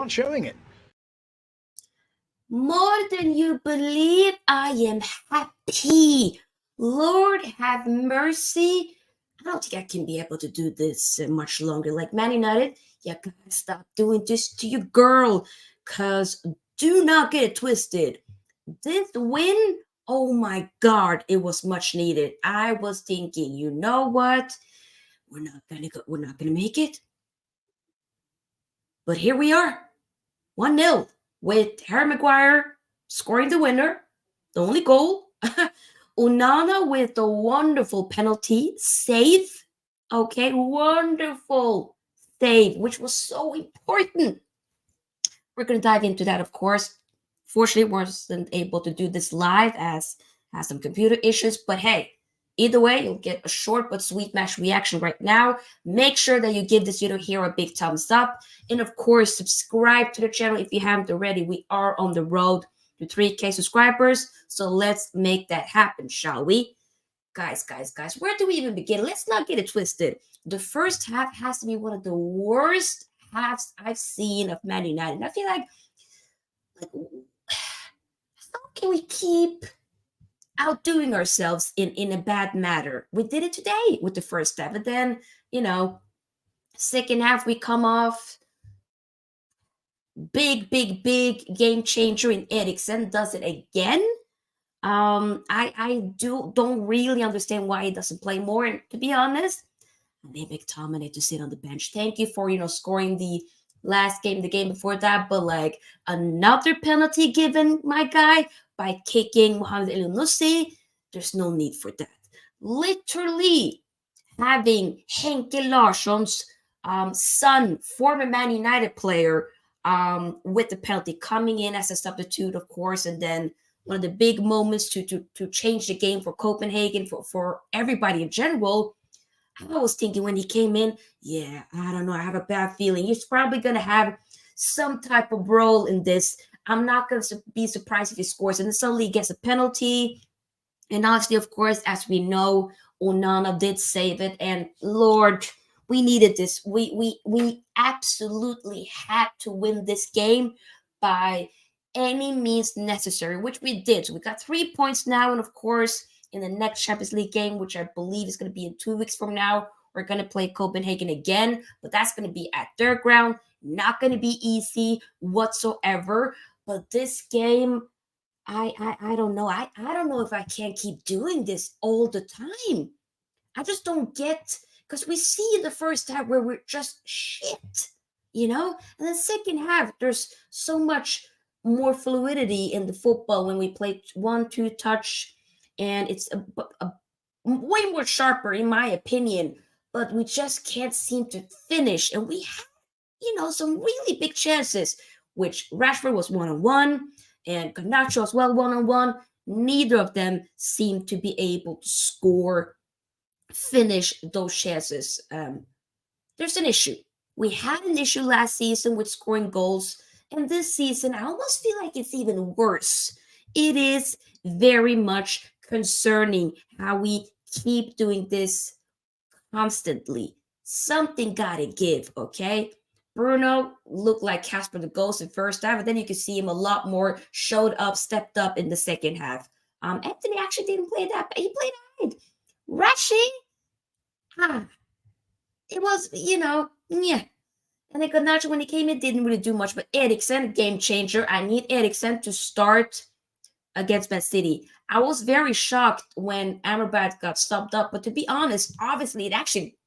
not showing it. More than you believe, I am happy. Lord have mercy. I don't think I can be able to do this much longer. Like Man United, you gotta stop doing this to your girl. Cause do not get it twisted. This win, oh my God, it was much needed. I was thinking, you know what? We're not gonna make it. But here we are, 1-0 with Harry Maguire scoring the winner, the only goal. Onana with the wonderful penalty save. Okay, wonderful save, which was so important. We're going to dive into that, of course. Fortunately, wasn't able to do this live as has some computer issues, but hey, either way, you'll get a short but sweet match reaction right now. Make sure that you give this video here a big thumbs up, and of course, subscribe to the channel if you haven't already. We are on the road to 3K subscribers, so let's make that happen, shall we? Guys, where do we even begin? Let's not get it twisted. The first half has to be one of the worst halves I've seen of Man United. And I feel like how can we keep outdoing ourselves in a bad matter? We did it today with the first half, but then, second half we come off big game changer in Eriksen does it again. I don't really understand why he doesn't play more. And to be honest, maybe McTominay to sit on the bench. Thank you for scoring the last game, the game before that, but like another penalty given, my guy, by kicking Mohamed El Nussi. There's no need for that. Literally having Henke Larsson's son, former Man United player, with the penalty coming in as a substitute, of course, and then one of the big moments to change the game for Copenhagen, for everybody in general. I was thinking when he came in, yeah, I don't know, I have a bad feeling. He's probably going to have some type of role in this. I'm not going to be surprised if he scores. And then suddenly he gets a penalty. And obviously, of course, as we know, Onana did save it. And Lord, we needed this. We absolutely had to win this game by any means necessary, which we did. So we got 3 points now. And of course, in the next Champions League game, which I believe is going to be in 2 weeks from now, we're going to play Copenhagen again, but that's going to be at their ground. Not going to be easy whatsoever. But this game, I don't know. I don't know if I can keep doing this all the time. I just don't get, because we see in the first half where we're just shit, and the second half there's so much more fluidity in the football when we play 1-2 touch, and it's a way more sharper in my opinion, but we just can't seem to finish. And we have some really big chances, which Rashford was one-on-one and Garnacho as well one-on-one. Neither of them seem to be able to finish those chances. There's an issue. We had an issue last season with scoring goals, and this season I almost feel like it's even worse. It is very much concerning how we keep doing this constantly. Something gotta give, okay? Bruno looked like Casper the Ghost in first half, and then you could see him a lot more stepped up in the second half. Anthony actually didn't play that, but he played right. Rashi, it was, yeah. And then Garnacho, when he came in, didn't really do much, but Eriksen, game changer. I need Eriksen to start against Man City. I was very shocked when Amrabat got subbed up, but to be honest, obviously it actually,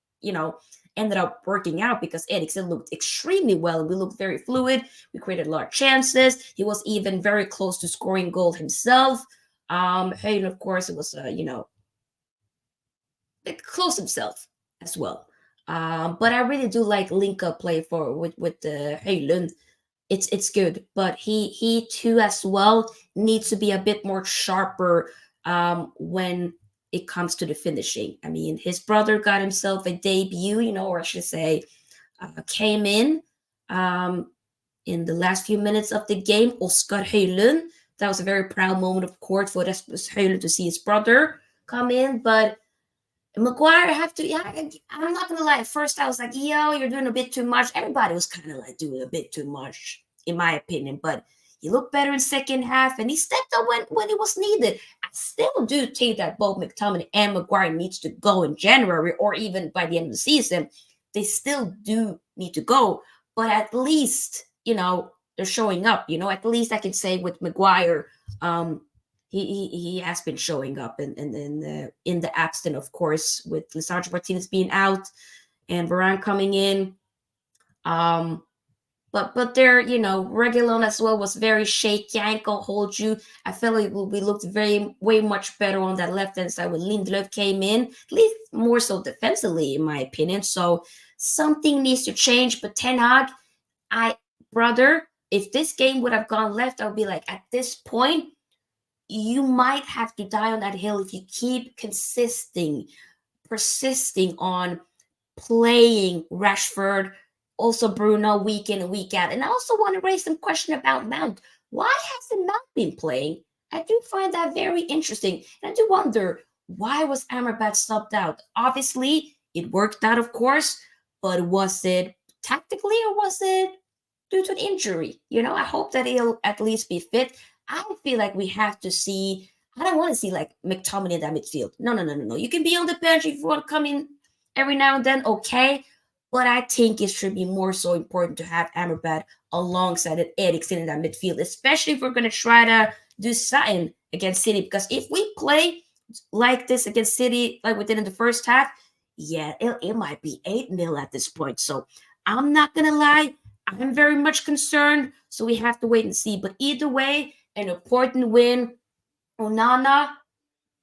ended up working out because Eriksen looked extremely well. We looked very fluid. We created a lot of chances. He was even very close to scoring goal himself. Hayden, of course, it was, close himself as well. But I really do like link-up play with the Højlund. It's good, but he too as well needs to be a bit more sharper when it comes to the finishing. I mean, his brother got himself a debut, or I should say, came in the last few minutes of the game. Oscar Højlund. That was a very proud moment, of course, for Rasmus Højlund to see his brother come in, but Maguire I'm not gonna lie. At first, I was like, yo, you're doing a bit too much. Everybody was kind of like doing a bit too much. in my opinion. But he looked better in second half, and he stepped up when it was needed. I still do think that both McTominay and Maguire needs to go in January or even by the end of the season. They still do need to go, but at least they're showing up. At least I can say with Maguire, he has been showing up, and in the absence, of course, with Lisandro Martinez being out and Varane coming in. But there, Reguilon as well was very shaky. I ain't gonna hold you. I felt like we looked way much better on that left hand side when Lindelöf came in, at least more so defensively, in my opinion. So something needs to change. But Ten Hag, brother, if this game would have gone left, I would be like, at this point, you might have to die on that hill if you keep persisting on playing Rashford, also Bruno, week in and week out. And I also want to raise some question about Mount. Why hasn't Mount been playing? I do find that very interesting. And I do wonder, why was Amrabat subbed out? Obviously, it worked out, of course, but was it tactically or was it due to an injury? I hope that he'll at least be fit. I feel like we have to see, I don't want to see like McTominay in that midfield. No. You can be on the bench if you want to come in every now and then, okay. But I think it should be more so important to have Amrabat alongside Eriksen in that midfield, especially if we're going to try to do something against City. Because if we play like this against City, like we did in the first half, yeah, it might be 8-0 at this point. So I'm not going to lie. I'm very much concerned. So we have to wait and see. But either way, an important win. Onana,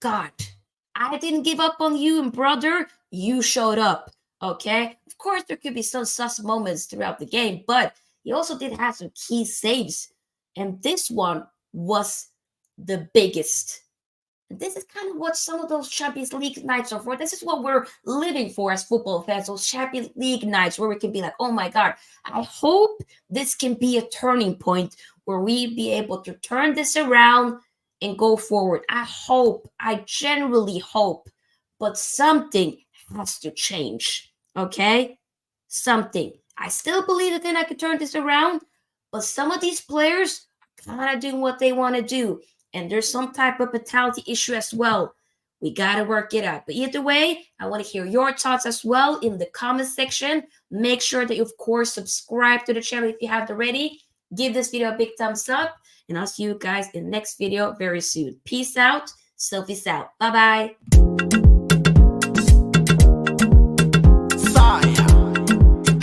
God, I didn't give up on you, and brother, you showed up. Okay, of course there could be some sus moments throughout the game, but he also did have some key saves, and this one was the biggest. And this is kind of what some of those Champions League nights are for. This is what we're living for as football fans, those Champions League nights where we can be like, oh my God, I hope this can be a turning point where we be able to turn this around and go forward. I genuinely hope, but something has to change, okay? Something. I still believe that then I could turn this around, but some of these players are kind of doing what they want to do, and there's some type of mentality issue as well. We got to work it out. But either way, I want to hear your thoughts as well in the comment section. Make sure that you, of course, subscribe to the channel if you haven't already. Give this video a big thumbs up, and I'll see you guys in the next video very soon. Peace out. Sophia's out. Bye-bye.